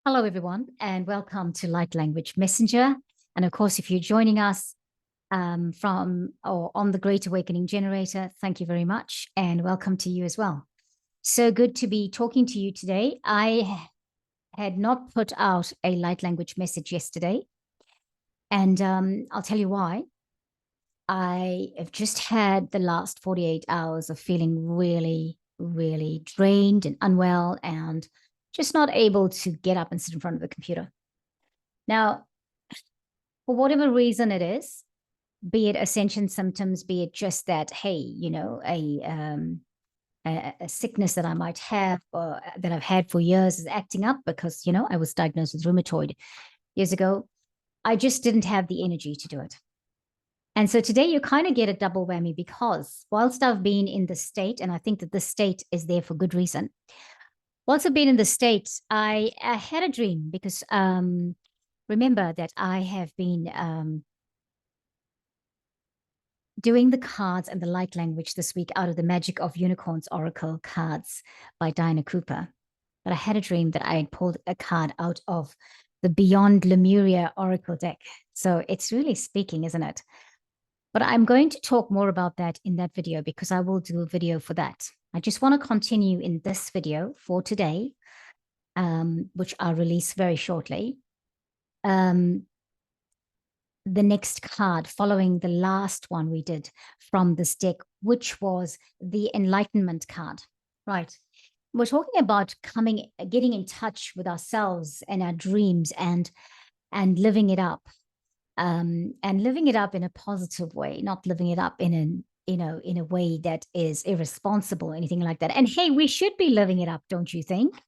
Hello, everyone, and welcome to Light Language Messenger. And of course, if you're joining us from or on the Great Awakening Generator, thank you very much, and welcome to you as well. So good to be talking to you today. I had not put out a light language message yesterday, and I'll tell you why. I have just had the last 48 hours of feeling really, really drained and unwell and just not able to get up and sit in front of the computer. Now, for whatever reason it is, be it ascension symptoms, be it just that, hey, a sickness that I might have or that I've had for years is acting up because, I was diagnosed with rheumatoid years ago. I just didn't have the energy to do it. And so today you kind of get a double whammy because whilst I've been in the state, and I think that the state is there for good reason, whilst I've been in the state, I had a dream because remember that I have been doing the cards and the light language this week out of the Magic of Unicorns Oracle cards by Diana Cooper. But I had a dream that I had pulled a card out of the Beyond Lemuria Oracle deck. So it's really speaking, isn't it? But I'm going to talk more about that in that video because I will do a video for that. I just want to continue in this video for today, which I'll release very shortly. The next card following the last one we did from this deck, which was the Enlightenment card, right? We're talking about getting in touch with ourselves and our dreams and living it up, and living it up in a positive way, not living it up in a way that is irresponsible or anything like that. And hey, we should be living it up, don't you think?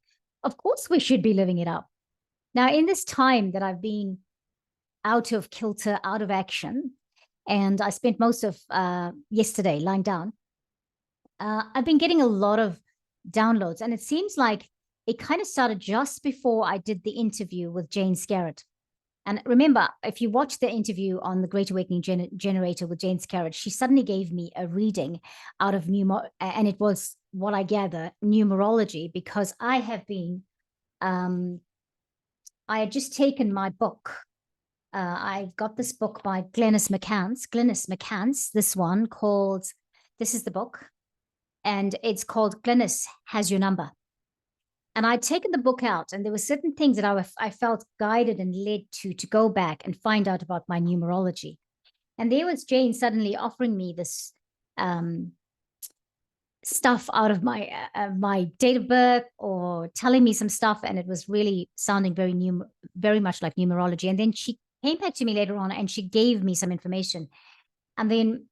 Of course, we should be living it up. Now, in this time that I've been out of kilter, out of action, and I spent most of yesterday lying down, I've been getting a lot of downloads, and it seems like it kind of started just before I did the interview with Jane Scarrett. And remember, if you watch the interview on the Great Awakening Generator with Jane Scarrett, she suddenly gave me a reading out of and it was what I gather numerology, because I have been, I had just taken my book. I've got this book by Glenys McCants, this one called, this is the book, and it's called Glenys Has Your Number. And I'd taken the book out, and there were certain things that I felt guided and led to go back and find out about my numerology. And there was Jane suddenly offering me this stuff out of my date of birth, or telling me some stuff, and it was really sounding very much like numerology. And then she came back to me later on and she gave me some information. And then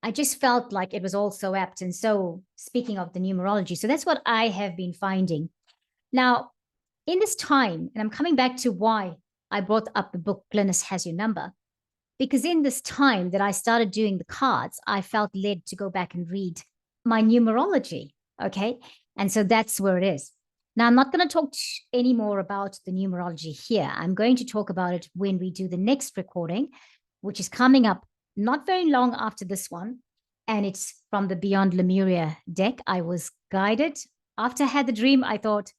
I just felt like it was all so apt. And so speaking of the numerology, so that's what I have been finding. Now, in this time, and I'm coming back to why I brought up the book, Glenys Has Your Number, because in this time that I started doing the cards, I felt led to go back and read my numerology. Okay. And so that's where it is. Now, I'm not going to talk any more about the numerology here. I'm going to talk about it when we do the next recording, which is coming up not very long after this one. And it's from the Beyond Lemuria deck. I was guided. After I had the dream, I thought,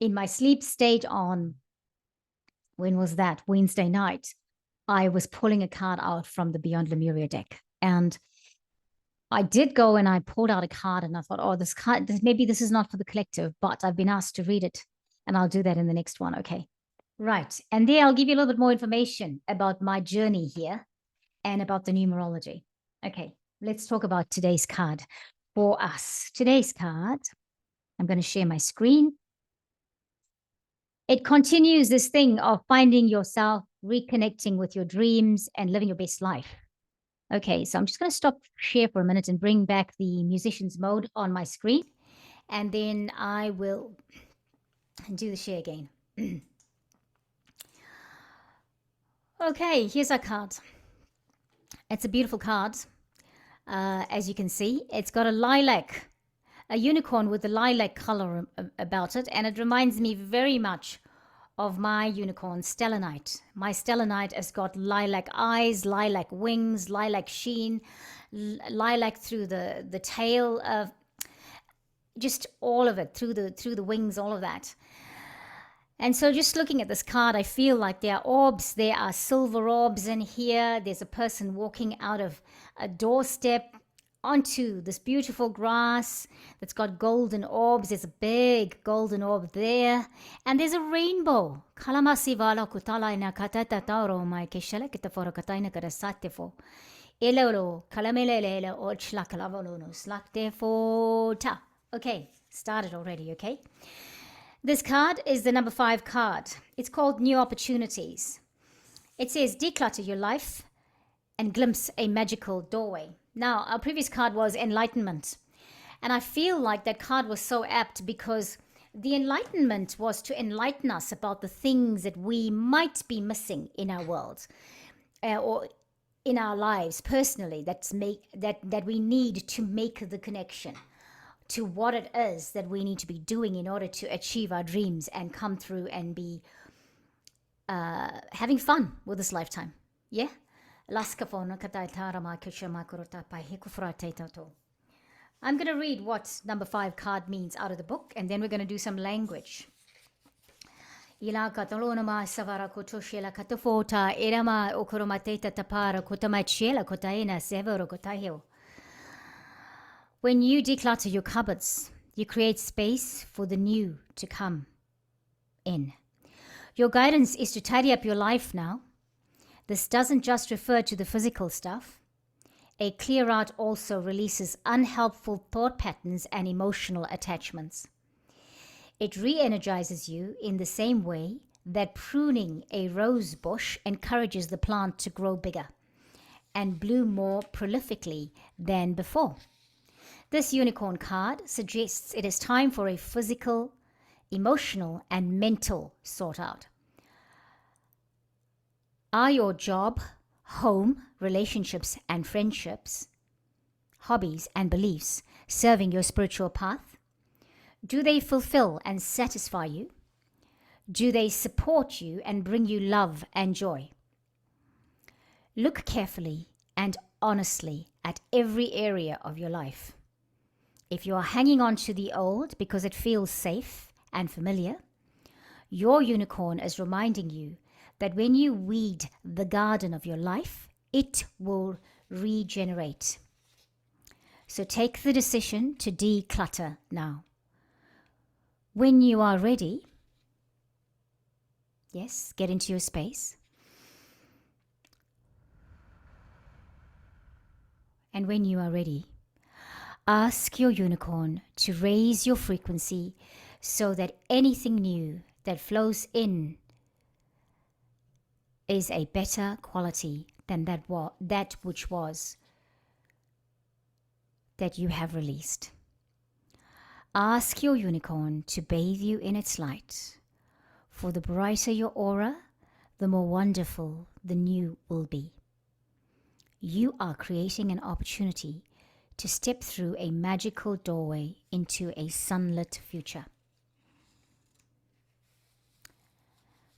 in my sleep state on, when was that? Wednesday night, I was pulling a card out from the Beyond Lemuria deck. And I did go and I pulled out a card, and I thought, oh, this card, maybe this is not for the collective, but I've been asked to read it, and I'll do that in the next one. Okay. Right. And there I'll give you a little bit more information about my journey here and about the numerology. Okay. Let's talk about today's card for us. Today's card, I'm going to share my screen. It continues this thing of finding yourself, reconnecting with your dreams, and living your best life. Okay, so I'm just going to stop share for a minute and bring back the musician's mode on my screen, and then I will do the share again. Okay, here's our card. It's a beautiful card. As you can see, it's got a unicorn with a lilac color about it, and it reminds me very much of my unicorn, Stellanite. My Stellanite has got lilac eyes, lilac wings, lilac sheen, lilac through the tail, of just all of it, through the wings, all of that. And so just looking at this card, I feel like there are orbs, there are silver orbs in here. There's a person walking out of a doorstep onto this beautiful grass that's got golden orbs. There's a big golden orb there. And there's a rainbow. Kalamasi vala kutala ina katata tauro mai keshele kitafora kataina karasatefo. Elolo kalamelele or chlakalavolono slaktefo ta. Okay, started already, okay? This card is the number 5 card. It's called New Opportunities. It says, declutter your life and glimpse a magical doorway. Now, our previous card was Enlightenment. And I feel like that card was so apt because the enlightenment was to enlighten us about the things that we might be missing in our world or in our lives personally that we need to make the connection to what it is that we need to be doing in order to achieve our dreams and come through and be having fun with this lifetime. Yeah? I'm going to read what number 5 card means out of the book, and then we're going to do some language. When you declutter your cupboards, you create space for the new to come in. Your guidance is to tidy up your life now. This doesn't just refer to the physical stuff. A clear out also releases unhelpful thought patterns and emotional attachments. It re-energizes you in the same way that pruning a rose bush encourages the plant to grow bigger and bloom more prolifically than before. This unicorn card suggests it is time for a physical, emotional, and mental sort out. Are your job, home, relationships, and friendships, hobbies, and beliefs serving your spiritual path? Do they fulfill and satisfy you? Do they support you and bring you love and joy? Look carefully and honestly at every area of your life. If you are hanging on to the old because it feels safe and familiar, your unicorn is reminding you that when you weed the garden of your life, it will regenerate. So take the decision to declutter now. When you are ready, yes, get into your space. And when you are ready, ask your unicorn to raise your frequency so that anything new that flows in is a better quality than that which was that you have released. Ask your unicorn to bathe you in its light, for the brighter your aura, the more wonderful the new will be. You are creating an opportunity to step through a magical doorway into a sunlit future.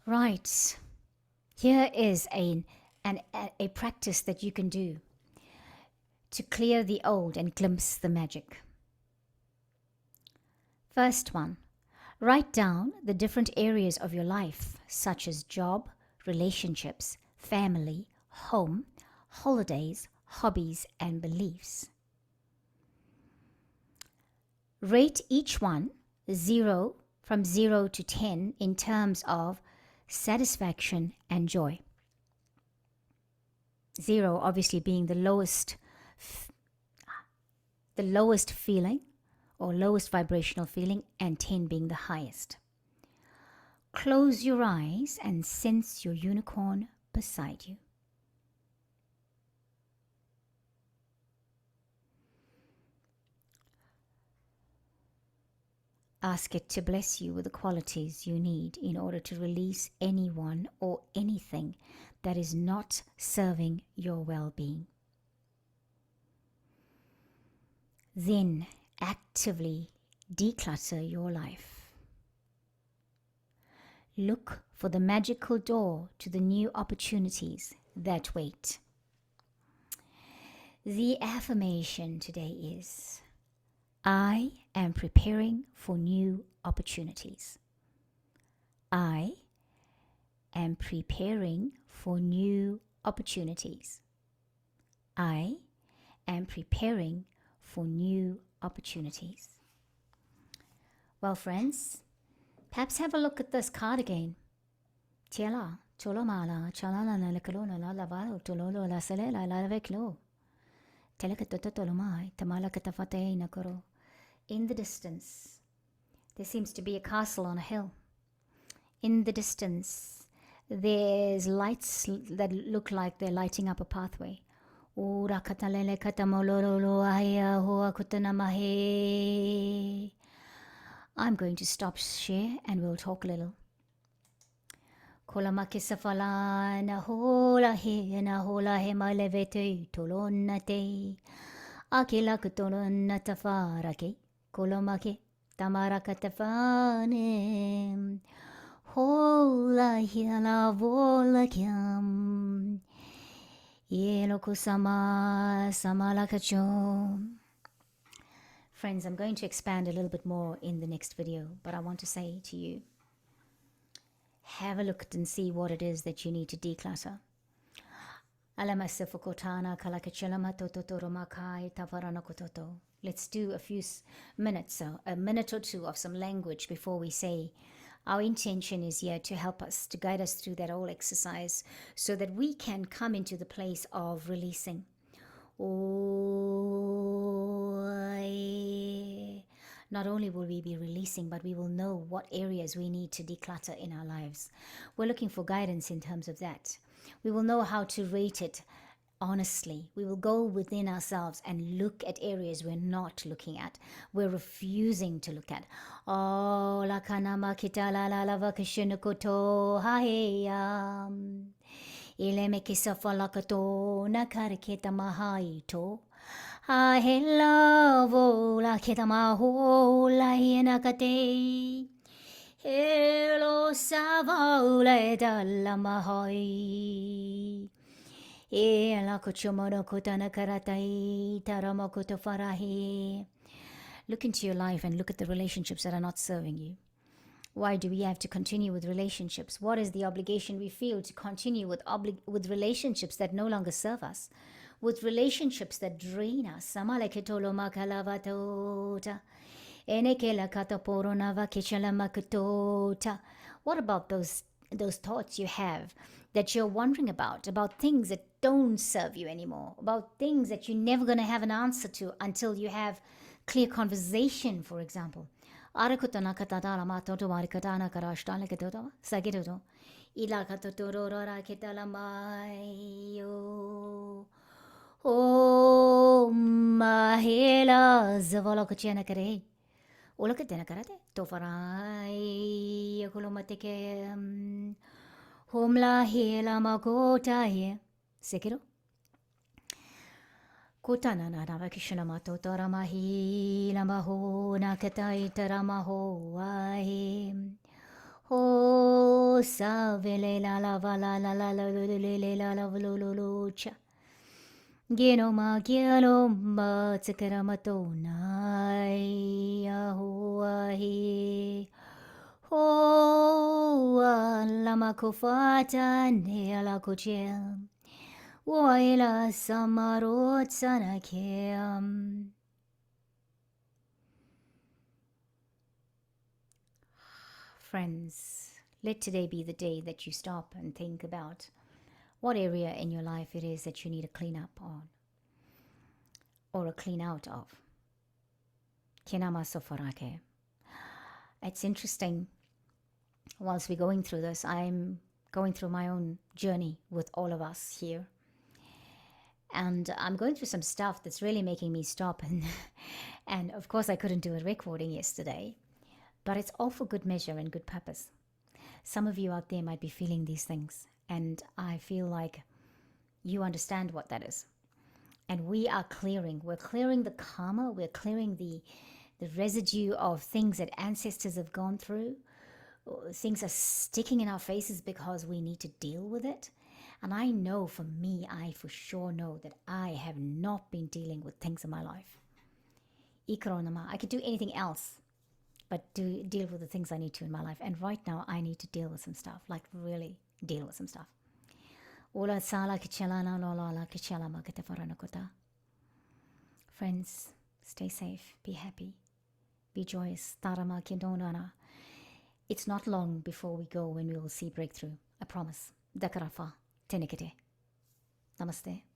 Right. Here is a practice that you can do to clear the old and glimpse the magic. First one, write down the different areas of your life, such as job, relationships, family, home, holidays, hobbies, and beliefs. Rate each one from 0 to 10 in terms of satisfaction and joy. 0 obviously being the lowest feeling or lowest vibrational feeling, and 10 being the highest. Close your eyes and sense your unicorn beside you. Ask it to bless you with the qualities you need in order to release anyone or anything that is not serving your well-being. Then actively declutter your life. Look for the magical door to the new opportunities that wait. The affirmation today is, I am preparing for new opportunities. I am preparing for new opportunities. I am preparing for new opportunities. Well, friends, perhaps have a look at this card again. Tiela, cholomala, chalala la kalona la lavalo, tololo la salela la veclo. Telekatotolomai, tamala katafate nakoro. In the distance, there seems to be a castle on a hill. In the distance, there's lights that look like they're lighting up a pathway. Ora katalele katamololo aya hoa kutanamahe. I'm going to stop share and we'll talk a little. Kolamakisafala na hola he malevete tolonate. Akila kutolona tafarake. Kolomake tamarakatafane. Hola hila vola kyam. Yelokusama samalakacho. Friends, I'm going to expand a little bit more in the next video, but I want to say to you, have a look and see what it is that you need to declutter. Let's do a few minutes, a minute or two of some language before we say. Our intention is here to help us, to guide us through that whole exercise so that we can come into the place of releasing. Not only will we be releasing, but we will know what areas we need to declutter in our lives. We're looking for guidance in terms of that. We will know how to rate it honestly. We will go within ourselves and look at areas we're not looking at. We're refusing to look at. Oh, la kanama kita la la la vakishinukoto haeyam. Ileme kisafalakato nakariketa mahaito. Ahela vola kita maho la hienakate. Hello savaule dalla mahoi. Look into your life and look at the relationships that are not serving you. Why do we have to continue with relationships? What is the obligation we feel to continue with relationships that no longer serve us? With relationships that drain us? What about those thoughts you have that you're wondering about things that don't serve you anymore, about things that you're never going to have an answer to until you have clear conversation, for example. Oh, mahela zavalokachena kare. Olakatena karate. Tofarai kolomateke. Homla hela makota he. Sekiro. Kotana na kishana mato taramahi lamaho nakatai taramaho ahe. Ho savele la la la la la la la la la cha. Geno ma tsakaramato nai aho ahe. Oh, lama kofata ne ala kochel. Waila samarot sanakem. Friends, let today be the day that you stop and think about what area in your life it is that you need to clean up on or a clean out of. Kinama sofarake. It's interesting. Whilst we're going through this, I'm going through my own journey with all of us here. And I'm going through some stuff that's really making me stop. And of course, I couldn't do a recording yesterday. But it's all for good measure and good purpose. Some of you out there might be feeling these things. And I feel like you understand what that is. And we are clearing. We're clearing the karma. We're clearing the residue of things that ancestors have gone through. Things are sticking in our faces because we need to deal with it. And I know for me, I for sure know that I have not been dealing with things in my life. I could do anything else, but deal with the things I need to in my life. And right now, I need to deal with some stuff, like really deal with some stuff. Ola sala kichelana lola la kichelama katafaranakota. Friends, stay safe, be happy, be joyous. Tarama kindonana. It's not long before we go when we will see breakthrough. I promise. Dakarafa. Tenikete. Namaste.